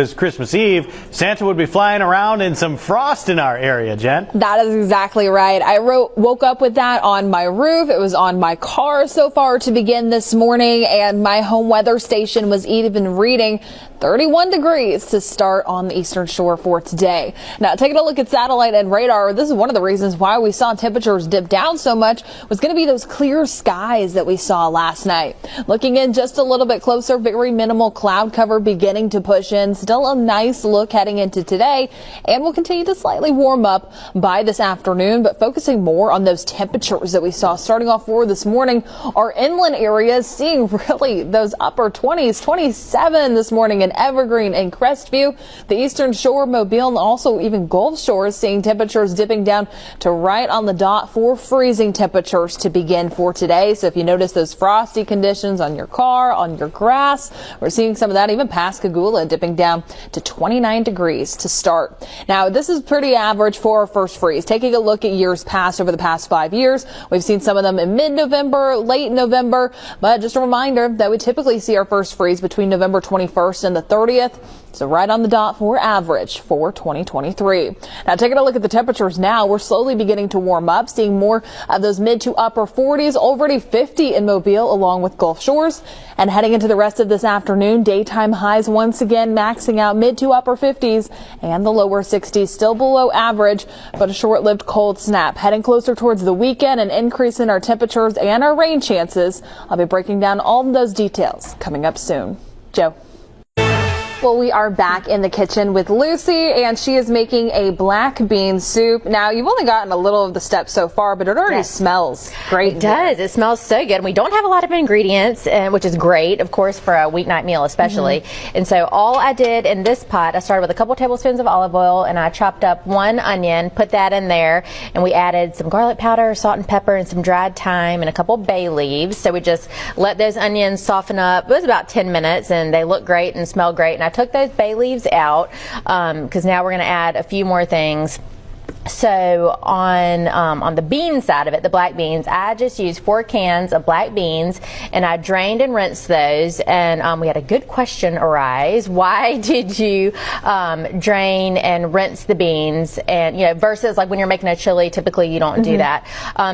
It's Christmas Eve. Santa would be flying around in some frost in our area, Jen. That is exactly right. I woke up with that on my roof. It was on my car so far to begin this morning, and my home weather station was even reading 31 degrees to start on the eastern shore for today. Now, taking a look at satellite and radar, this is one of the reasons why we saw temperatures dip down so much was going to be those clear skies that we saw last night. Looking in just a little bit closer, very minimal cloud cover beginning to push in. Still a nice look heading into today, and will continue to slightly warm up by this afternoon, but focusing more on those temperatures that we saw starting off for this morning. Our inland areas seeing really those upper 20s, 27 this morning in Evergreen and Crestview. The eastern shore, Mobile, and also even Gulf Shores seeing temperatures dipping down to right on the dot for freezing temperatures to begin for today. So if you notice those frosty conditions on your car, on your grass, we're seeing some of that even Pascagoula dipping down to 29 degrees to start. Now, this is pretty average for our first freeze. Taking a look at years past over the past 5 years, we've seen some of them in mid-November, late November, but just a reminder that we typically see our first freeze between November 21st and the 30th. So right on the dot for average for 2023. Now, taking a look at the temperatures now, we're slowly beginning to warm up, seeing more of those mid to upper 40s, already 50 in Mobile along with Gulf Shores. And heading into the rest of this afternoon, daytime highs once again maxing out mid to upper 50s and the lower 60s, still below average, but a short-lived cold snap. Heading closer towards the weekend, an increase in our temperatures and our rain chances. I'll be breaking down all of those details coming up soon. Joe. Well, we are back in the kitchen with Lucy, and she is making a black bean soup. Now, you've only gotten a little of the steps so far, but it already smells great. It does. It smells so good. We don't have a lot of ingredients, which is great, of course, for a weeknight meal especially. And so all I did in this pot, I started with a couple tablespoons of olive oil, and I chopped up one onion, put that in there, and we added some garlic powder, salt and pepper, and some dried thyme, and a couple bay leaves. So we just let those onions soften up. It was about 10 minutes, and they look great and smell great. And I took those bay leaves out because now we're going to add a few more things. So on the bean side of it, the black beans, I just used 4 cans of black beans, and I drained and rinsed those. And we had a good question arise: why did you drain and rinse the beans? And versus like when you're making a chili, typically you don't do that.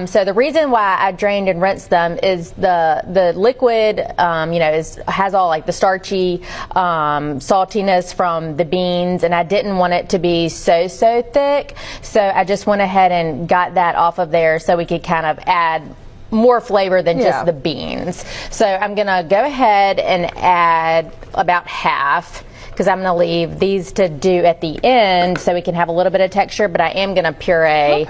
So the reason why I drained and rinsed them is the liquid, has all like the starchy saltiness from the beans, and I didn't want it to be so thick. So I just went ahead and got that off of there so we could kind of add more flavor than just the beans. So I'm going to go ahead and add about half, because I'm going to leave these to do at the end so we can have a little bit of texture, but I am going to puree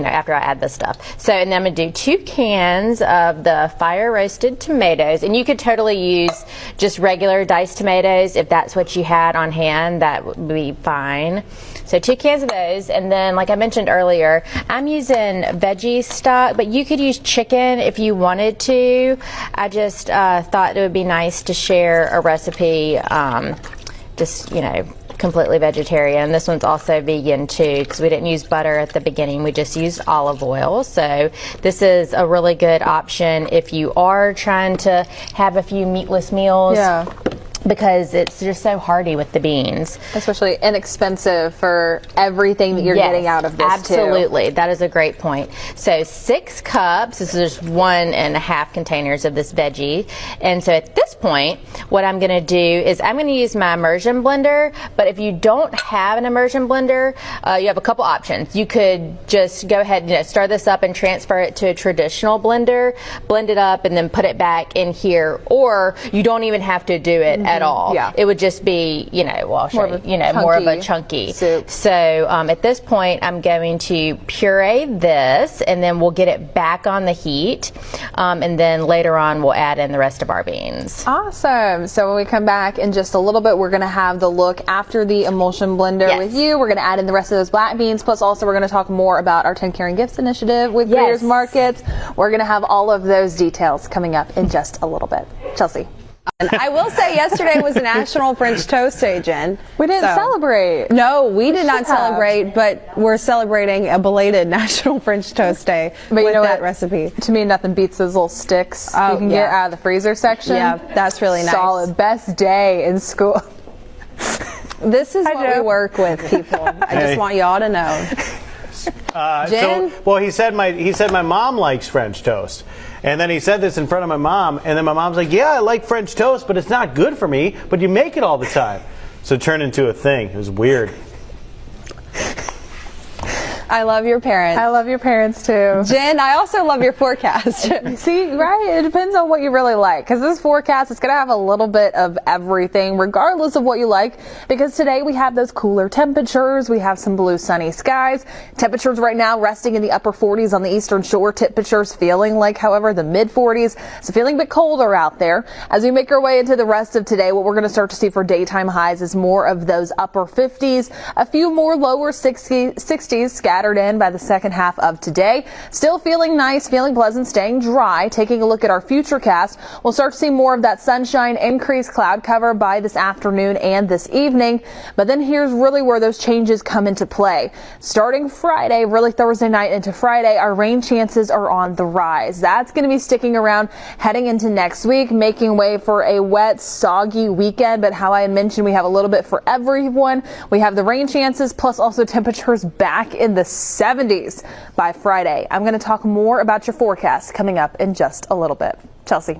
after I add this stuff. So, and then I'm going to do 2 cans of the fire roasted tomatoes, and you could totally use just regular diced tomatoes if that's what you had on hand. That would be fine. So 2 cans of those, and then like I mentioned earlier, I'm using veggie stock, but you could use chicken if you wanted to. I just thought it would be nice to share a recipe, completely vegetarian. This one's also vegan too, because we didn't use butter at the beginning. We just used olive oil. So this is a really good option if you are trying to have a few meatless meals. Yeah. Because it's just so hearty with the beans. Especially inexpensive for everything that you're getting out of this absolutely. That is a great point. So 6 cups, this is just 1.5 containers of this veggie. And so at this point, what I'm gonna do is I'm gonna use my immersion blender, but if you don't have an immersion blender, you have a couple options. You could just go ahead and stir this up and transfer it to a traditional blender, blend it up, and then put it back in here, or you don't even have to do it at all. Yeah. It would just be, more of a chunky soup. So at this point, I'm going to puree this, and then we'll get it back on the heat. And then later on, we'll add in the rest of our beans. Awesome. So when we come back in just a little bit, we're going to have the look after the emulsion blender with you. We're going to add in the rest of those black beans. Plus, also, we're going to talk more about our 10 Caring Gifts initiative with Greer's Markets. We're going to have all of those details coming up in just a little bit. Chelsea. And I will say yesterday was National French Toast Day, Jen. We didn't celebrate. No, we did not should have. celebrate, but we're celebrating a belated National French Toast Day But with you know that what? recipe. To me, nothing beats those little sticks Oh, you can yeah. get out of the freezer section. Yeah, that's really nice. Solid. Best day in school. This is I what we know. work with, people. I Hey. just want y'all to know. Jen? Well, he said my mom likes French toast. And then he said this in front of my mom, and then my mom's like, yeah, I like French toast, but it's not good for me, but you make it all the time. So it turned into a thing. It was weird. I love your parents. I love your parents too. Jen, I also love your forecast. See, right? It depends on what you really like. Because this forecast is going to have a little bit of everything, regardless of what you like. Because today we have those cooler temperatures. We have some blue sunny skies. Temperatures right now resting in the upper 40s on the eastern shore. Temperatures feeling like, however, the mid 40s. So feeling a bit colder out there. As we make our way into the rest of today, what we're going to start to see for daytime highs is more of those upper 50s. A few more lower 60s scattered in by the second half of today. Still feeling nice, feeling pleasant, staying dry. Taking a look at our futurecast, we'll start to see more of that sunshine, increased cloud cover by this afternoon and this evening. But then here's really where those changes come into play. Starting Friday, really Thursday night into Friday, our rain chances are on the rise. That's going to be sticking around heading into next week, making way for a wet, soggy weekend. But how I had mentioned, we have a little bit for everyone. We have the rain chances plus also temperatures back in the 70s by Friday. I'm going to talk more about your forecast coming up in just a little bit. Chelsea.